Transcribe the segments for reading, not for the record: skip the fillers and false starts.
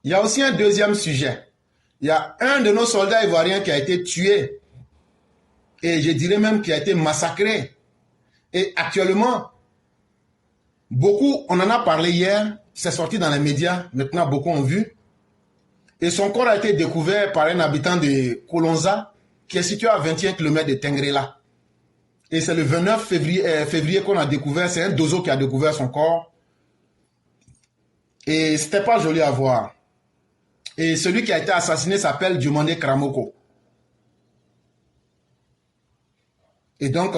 Il y a aussi un deuxième sujet. Il y a un de nos soldats ivoiriens qui a été tué. Et je dirais même qui a été massacré. Et actuellement, beaucoup, on en a parlé hier, c'est sorti dans les médias, maintenant beaucoup ont vu. Et son corps a été découvert par un habitant de Kolonza, qui est situé à 21 km de Tengrela. Et c'est le 29 février qu'on a découvert, c'est un dozo qui a découvert son corps. Et c'était pas joli à voir. Et celui qui a été assassiné s'appelle Diomandé Kramoko. Et donc,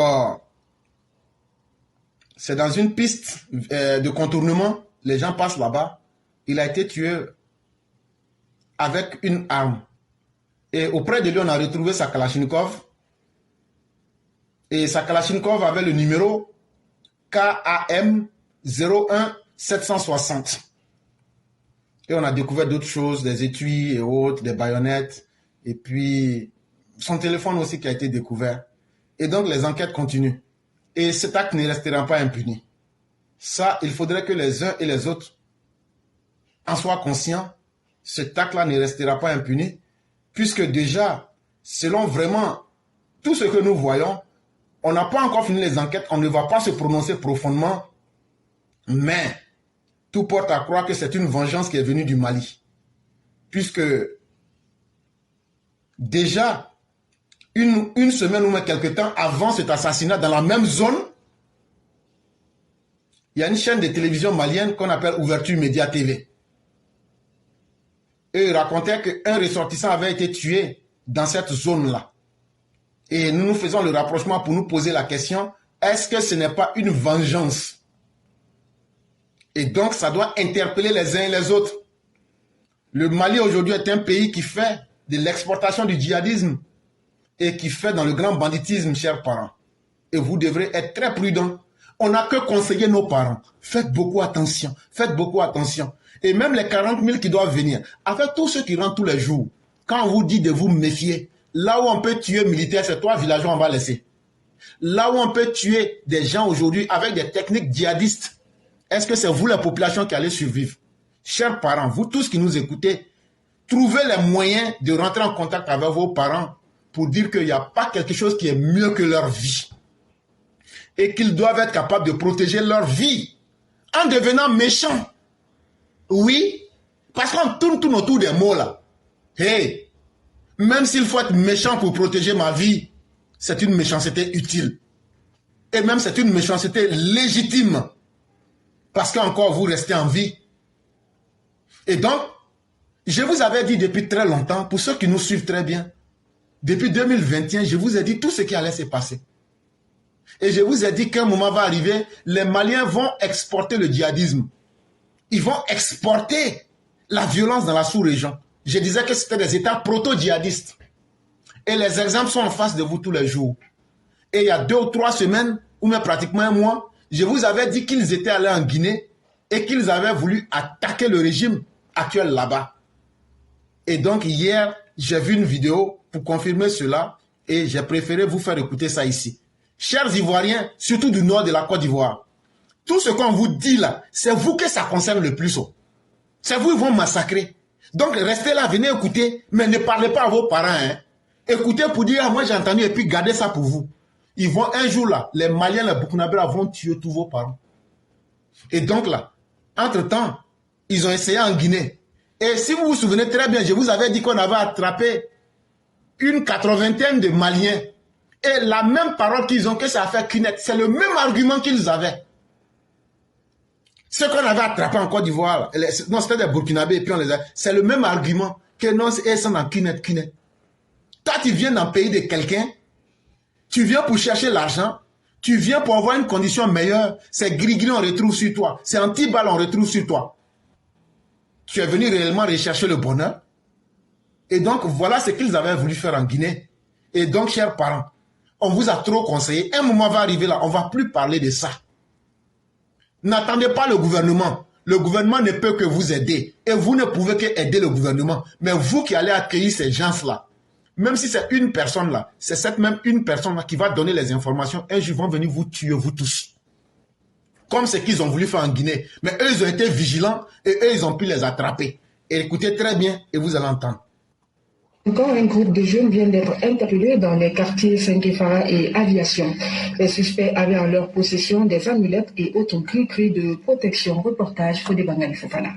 c'est dans une piste de contournement, les gens passent là-bas. Il a été tué avec une arme. Et auprès de lui, on a retrouvé sa Kalachnikov. Et sa Kalachnikov avait le numéro KAM 01760. Et on a découvert d'autres choses, des étuis et autres, des baïonnettes. Et puis, son téléphone aussi qui a été découvert. Et donc, les enquêtes continuent. Et cet acte ne restera pas impuni. Ça, il faudrait que les uns et les autres en soient conscients. Cet acte-là ne restera pas impuni. Puisque déjà, selon vraiment tout ce que nous voyons, on n'a pas encore fini les enquêtes, on ne va pas se prononcer profondément. Mais, tout porte à croire que c'est une vengeance qui est venue du Mali. Puisque, déjà, une semaine ou même quelques temps avant cet assassinat, dans la même zone, il y a une chaîne de télévision malienne qu'on appelle Ouverture Média TV. Et il racontait qu'un ressortissant avait été tué dans cette zone-là. Et nous faisons le rapprochement pour nous poser la question, est-ce que ce n'est pas une vengeance? Et donc, ça doit interpeller les uns et les autres. Le Mali aujourd'hui est un pays qui fait de l'exportation du djihadisme et qui fait dans le grand banditisme, chers parents. Et vous devrez être très prudents. On n'a que conseiller nos parents. Faites beaucoup attention. Faites beaucoup attention. Et même les 40 000 qui doivent venir, avec tous ceux qui rentrent tous les jours, quand on vous dit de vous méfier, là où on peut tuer militaires, c'est 3 villageois on va laisser. Là où on peut tuer des gens aujourd'hui avec des techniques djihadistes, est-ce que c'est vous la population qui allez survivre? Chers parents, vous tous qui nous écoutez, trouvez les moyens de rentrer en contact avec vos parents pour dire qu'il n'y a pas quelque chose qui est mieux que leur vie. Et qu'ils doivent être capables de protéger leur vie en devenant méchants. Oui, parce qu'on tourne autour des mots là. Hey, même s'il faut être méchant pour protéger ma vie, c'est une méchanceté utile. Et même c'est une méchanceté légitime. Parce qu'encore vous restez en vie. Et donc, je vous avais dit depuis très longtemps, pour ceux qui nous suivent très bien, depuis 2021, je vous ai dit tout ce qui allait se passer. Et je vous ai dit qu'un moment va arriver, les Maliens vont exporter le djihadisme. Ils vont exporter la violence dans la sous-région. Je disais que c'était des États proto-djihadistes. Et les exemples sont en face de vous tous les jours. Et il y a 2 ou 3 semaines, ou même pratiquement un mois, je vous avais dit qu'ils étaient allés en Guinée et qu'ils avaient voulu attaquer le régime actuel là-bas. Et donc hier, j'ai vu une vidéo pour confirmer cela et j'ai préféré vous faire écouter ça ici. Chers Ivoiriens, surtout du nord de la Côte d'Ivoire, tout ce qu'on vous dit là, c'est vous que ça concerne le plus. C'est vous, ils vont massacrer. Donc restez là, venez écouter, mais ne parlez pas à vos parents. Hein. Écoutez pour dire, ah, moi j'ai entendu, et puis gardez ça pour vous. Ils vont un jour là, les Maliens, les Burkinabés vont tuer tous vos parents. Et donc là, entre-temps, ils ont essayé en Guinée. Et si vous vous souvenez très bien, je vous avais dit qu'on avait attrapé une 80aine de Maliens. Et la même parole qu'ils ont, que ça a fait Kinet, c'est le même argument qu'ils avaient. Ce qu'on avait attrapé en Côte d'Ivoire, non, c'était des Burkinabés, et puis on les a... C'est le même argument que non, ils sont dans Kinet. Toi, tu viens dans le pays de quelqu'un, tu viens pour chercher l'argent, tu viens pour avoir une condition meilleure, c'est gris-gris, on retrouve sur toi, c'est anti-balle, on retrouve sur toi. Tu es venu réellement rechercher le bonheur. Et donc, voilà ce qu'ils avaient voulu faire en Guinée. Et donc, chers parents, on vous a trop conseillé. Un moment va arriver là, on ne va plus parler de ça. N'attendez pas le gouvernement. Le gouvernement ne peut que vous aider. Et vous ne pouvez qu'aider le gouvernement. Mais vous qui allez accueillir ces gens-là, même si c'est une personne là, c'est cette même une personne là qui va donner les informations. Un jour, ils vont venir vous tuer, vous tous. Comme ce qu'ils ont voulu faire en Guinée. Mais eux, ils ont été vigilants et eux, ils ont pu les attraper. Écoutez très bien et vous allez entendre. Encore un groupe de jeunes vient d'être interpellés dans les quartiers Saint-Kéfara et Aviation. Les suspects avaient en leur possession des amulettes et autres cris de protection. Reportage Fodé Bangali Fofana.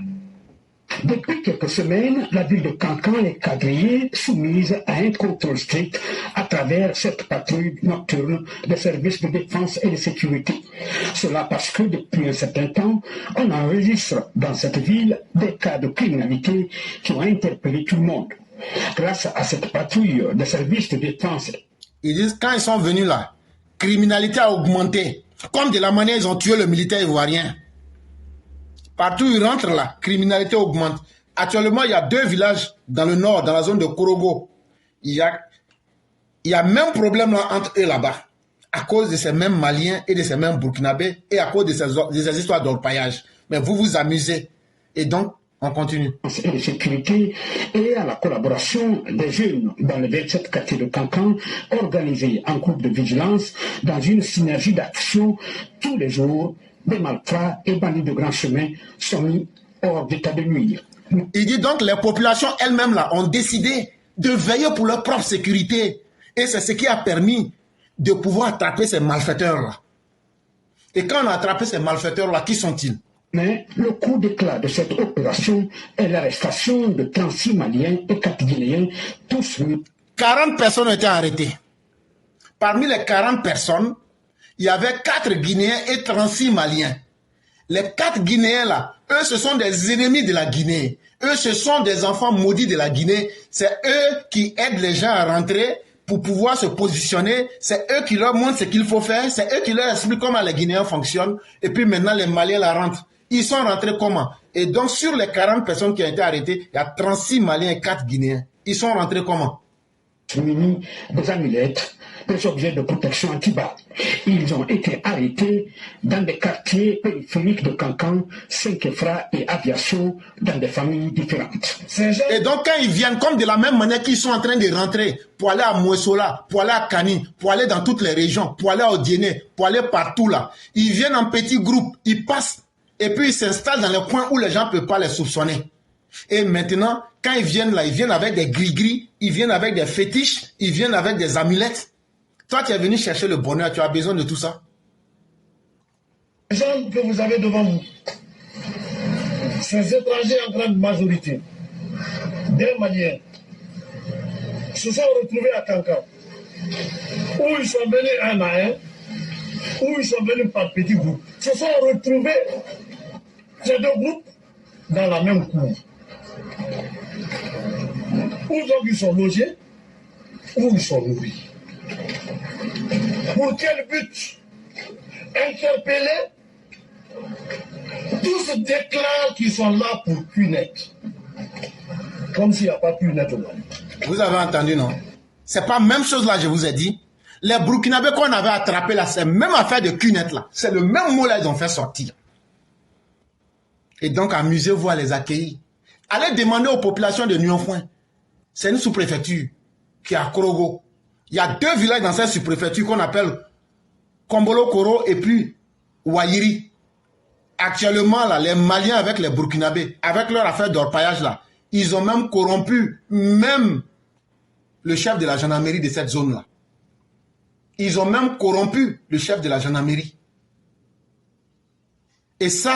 Depuis quelques semaines, la ville de Cancan est quadrillée, soumise à un contrôle strict à travers cette patrouille nocturne des services de défense et de sécurité. Cela parce que depuis un certain temps, on enregistre dans cette ville des cas de criminalité qui ont interpellé tout le monde. Grâce à cette patrouille des services de défense. Ils disent quand ils sont venus là, criminalité a augmenté. Comme de la manière ils ont tué le militaire ivoirien. Partout où ils rentrent là, criminalité augmente. Actuellement, il y a 2 villages dans le nord, dans la zone de Korogo. Il y a même problème là, entre eux là-bas. À cause de ces mêmes Maliens et de ces mêmes Burkinabés et à cause de ces histoires d'orpaillage. Mais vous vous amusez. Et donc, on continue. Et de sécurité et à la collaboration des jeunes dans les 27 quartiers de Cancan, organisés en groupe de vigilance dans une synergie d'action tous les jours. Des malfrats et bandits de grand chemin sont mis hors d'état de nuire. Il dit donc les populations elles-mêmes là ont décidé de veiller pour leur propre sécurité. Et c'est ce qui a permis de pouvoir attraper ces malfaiteurs là. Et quand on a attrapé ces malfaiteurs là, qui sont-ils? Mais le coup d'éclat de cette opération est l'arrestation de 36 Maliens et 4 Guinéens, tous mis. 40 personnes ont été arrêtées. Parmi les 40 personnes, il y avait 4 Guinéens et 36 Maliens. Les 4 Guinéens là, eux ce sont des ennemis de la Guinée. Eux ce sont des enfants maudits de la Guinée. C'est eux qui aident les gens à rentrer pour pouvoir se positionner. C'est eux qui leur montrent ce qu'il faut faire. C'est eux qui leur expliquent comment les Guinéens fonctionnent. Et puis maintenant les Maliens la rentrent. Ils sont rentrés comment? Et donc sur les 40 personnes qui ont été arrêtées, il y a 36 Maliens et 4 Guinéens. Ils sont rentrés comment? Munis des amulettes, des objets de protection anti-balles. Ils ont été arrêtés dans des quartiers périphériques de Cancan, Saint-Kéfra et Aviation, dans des familles différentes. Et donc quand ils viennent, comme de la même manière qu'ils sont en train de rentrer, pour aller à Mouessola, pour aller à Kani, pour aller dans toutes les régions, pour aller au Diéné, pour aller partout là, ils viennent en petits groupes, ils passent, et puis ils s'installent dans les coins où les gens ne peuvent pas les soupçonner. Et maintenant, quand ils viennent là, ils viennent avec des gris-gris, ils viennent avec des fétiches, ils viennent avec des amulettes. Toi, tu es venu chercher le bonheur, tu as besoin de tout ça. Les gens que vous avez devant vous, ces étrangers en grande majorité, des Maliens, se sont retrouvés à Cancan, où ils sont venus un à un, où ils sont venus par petits groupes. Se sont retrouvés, ces 2 groupes, dans la même cour. Où donc ils sont logés, où ils sont nourris. Pour quel but? Interpeller. Tous déclarent qu'ils sont là pour punêtre. Comme s'il n'y a pas punêtre au Mali. Vous avez entendu, non? C'est pas la même chose là, je vous ai dit. Les Burkinabés qu'on avait attrapés là, c'est même affaire de cunette là. C'est le même mot là, ils ont fait sortir. Et donc, amusez-vous à les accueillir. Allez demander aux populations de Nyonfoin. C'est une sous-préfecture qui est à Korogo. Il y a 2 villages dans cette sous-préfecture qu'on appelle Kombolo Koro et puis Wayiri. Actuellement, là, les Maliens avec les Burkinabés, avec leur affaire d'orpaillage là, ils ont même corrompu même le chef de la gendarmerie de cette zone-là. Ils ont même corrompu le chef de la gendarmerie. Et ça,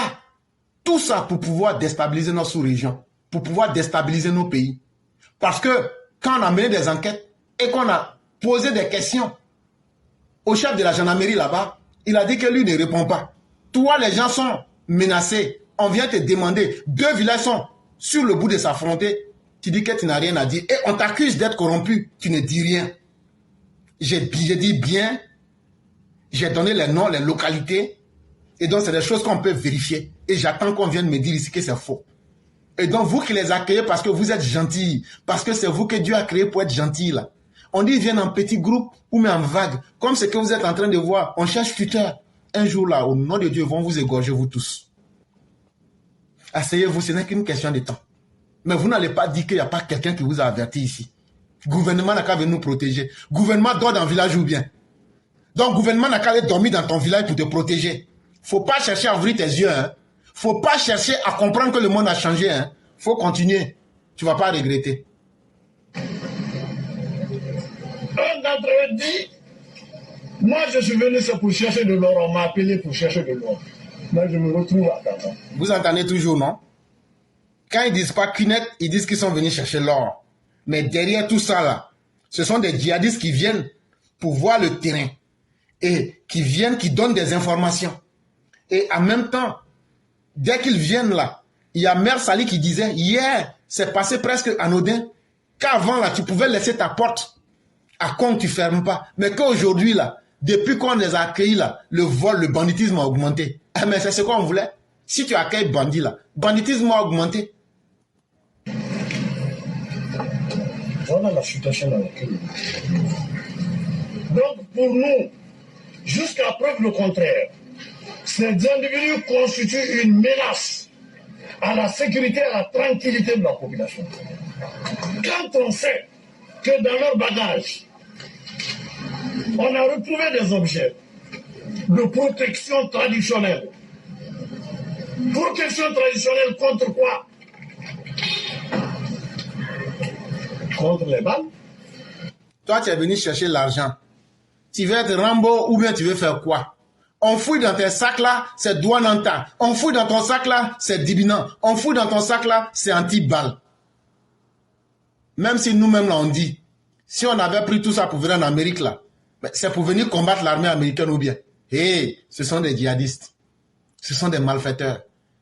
tout ça pour pouvoir déstabiliser notre sous-région, pour pouvoir déstabiliser nos pays. Parce que quand on a mené des enquêtes et qu'on a posé des questions au chef de la gendarmerie là-bas, il a dit que lui ne répond pas. Toi, les gens sont menacés. On vient te demander. 2 villages sont sur le bout de s'affronter. Tu dis que tu n'as rien à dire. Et on t'accuse d'être corrompu. Tu ne dis rien. J'ai dit bien. J'ai donné les noms, les localités. Et donc, c'est des choses qu'on peut vérifier. Et j'attends qu'on vienne me dire ici que c'est faux. Et donc, vous qui les accueillez parce que vous êtes gentils, parce que c'est vous que Dieu a créé pour être gentil, là. On dit, ils viennent en petits groupes ou même en vague. Comme ce que vous êtes en train de voir. On cherche tuteur. Un jour, là, au nom de Dieu, ils vont vous égorger, vous tous. Asseyez-vous, ce n'est qu'une question de temps. Mais vous n'allez pas dire qu'il n'y a pas quelqu'un qui vous a averti ici. Le gouvernement n'a qu'à venir nous protéger. Le gouvernement dort dans le village ou bien. Donc, le gouvernement n'a qu'à aller dormir dans ton village pour te protéger. Faut pas chercher à ouvrir tes yeux. Hein. Faut pas chercher à comprendre que le monde a changé. Hein. Faut continuer. Tu ne vas pas regretter. Un d'entre eux dit, moi je suis venu c'est pour chercher de l'or, on m'a appelé pour chercher de l'or. Moi je me retrouve à Kankan. Vous entendez toujours, non? Quand ils disent pas Kounet, ils disent qu'ils sont venus chercher l'or. Mais derrière tout ça là, ce sont des djihadistes qui viennent pour voir le terrain et qui viennent, qui donnent des informations. Et en même temps, dès qu'ils viennent là, il y a Mère Sali qui disait, hier, c'est passé presque anodin, qu'avant là, tu pouvais laisser ta porte à compte, tu fermes pas. Mais qu'aujourd'hui là, depuis qu'on les a accueillis là, le vol, le banditisme a augmenté. Mais c'est ce qu'on voulait. Si tu accueilles bandit là, banditisme a augmenté. Voilà la situation dans laquelle nous sommes. Donc pour nous, jusqu'à preuve le contraire, ces individus constituent une menace à la sécurité et à la tranquillité de la population. Quand on sait que dans leur bagage, on a retrouvé des objets de protection traditionnelle. Protection traditionnelle contre quoi? Contre les balles. Toi, tu es venu chercher l'argent. Tu veux être Rambo ou bien tu veux faire quoi? On fouille dans tes sacs là, c'est Douananta. On fouille dans ton sac là, c'est Dibinan. On fouille dans ton sac là, c'est anti-balle. Même si nous-mêmes là on dit, si on avait pris tout ça pour venir en Amérique là, c'est pour venir combattre l'armée américaine ou bien. Hé, ce sont des djihadistes. Ce sont des malfaiteurs.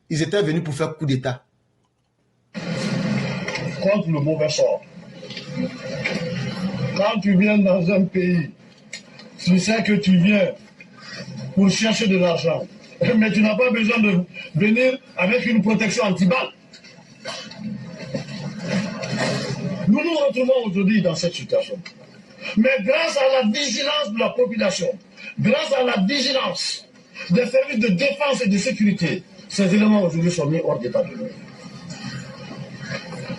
Ils étaient venus pour faire coup d'État. Contre le mauvais sort. Quand tu viens dans un pays, tu sais que tu viens pour chercher de l'argent, mais tu n'as pas besoin de venir avec une protection anti-balle. Nous nous retrouvons aujourd'hui dans cette situation. Mais grâce à la vigilance de la population, grâce à la vigilance des services de défense et de sécurité, ces éléments aujourd'hui sont mis hors d'état de nuire.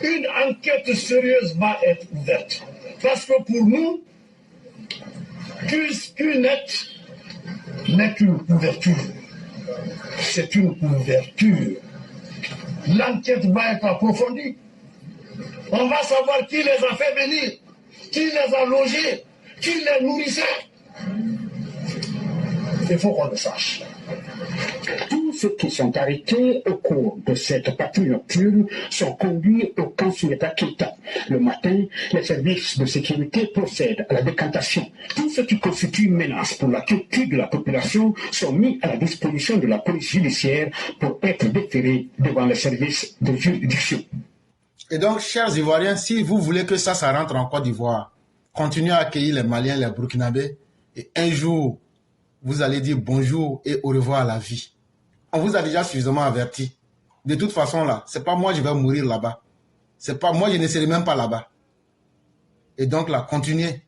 Une enquête sérieuse va être ouverte. Parce que pour nous, Kounet n'est qu'une couverture. C'est une couverture. L'enquête va être approfondie. On va savoir qui les a fait venir, qui les a logés, qui les nourrissait. Il faut qu'on le sache. Tous ceux qui sont arrêtés au cours de cette patrouille nocturne sont conduits au camp Souleta Keita. Le matin, les services de sécurité procèdent à la décantation. Tous ceux qui constituent une menace pour la quiétude de la population sont mis à la disposition de la police judiciaire pour être déférés devant les services de juridiction. Et donc, chers Ivoiriens, si vous voulez que ça rentre en Côte d'Ivoire, continuez à accueillir les Maliens, les Burkinabés, et un jour, vous allez dire bonjour et au revoir à la vie. On vous a déjà suffisamment averti. De toute façon, là, c'est pas moi, je vais mourir là-bas. C'est pas moi, je ne serai même pas là-bas. Et donc, là, continuez.